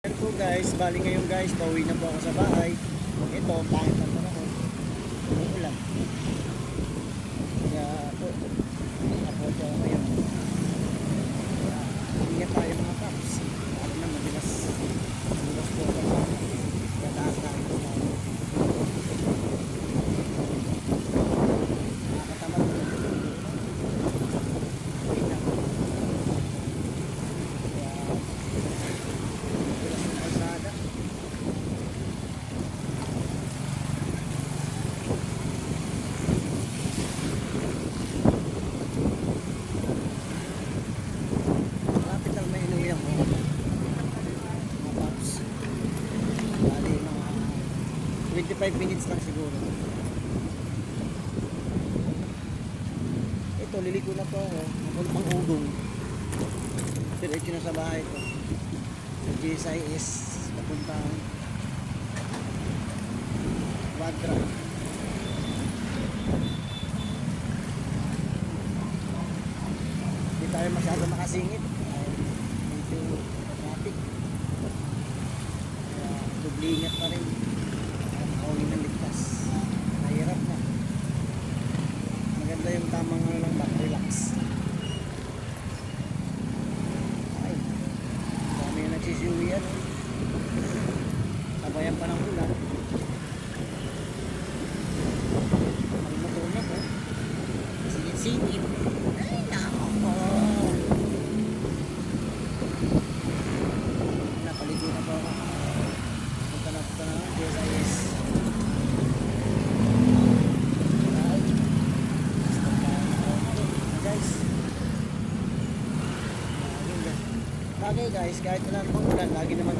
Ayan po guys, bali ngayon guys, pauwi na po ako sa bahay. Ito, pangit na panahon. Umuulan. Kaya po, nakapote ako ngayon. Kaya, ingat tayo mga paps. Lalo na madalas. Bukas po ako. Kaya taas tayo po tayo. Nakakatamad po na ito. Uwi na. Malapit lang may inuwi ako. Mga paps. Bali mga 25 minutes lang siguro. Ito, liliko na po ako. Mapunpang ugong. Diretso na sa bahay ko. Sa GSIS, papuntang Quadra. Hindi tayo masyado makasingit. Medyo traffic. Kaya dublingat pa rin. Kaya makauwi ng ligtas. Mahirap na. Maganda yung tamang ano lang back, relax. Ay, dami yung nagsisiuwi yan. Sabayan pa ng ulan. Magmotor na po. Singit-singit. Ay, nako po. Napaligo na po ako. Punta na GSIS. Ay, guys. Bagay guys, kahit wala namang ulan, lagi naman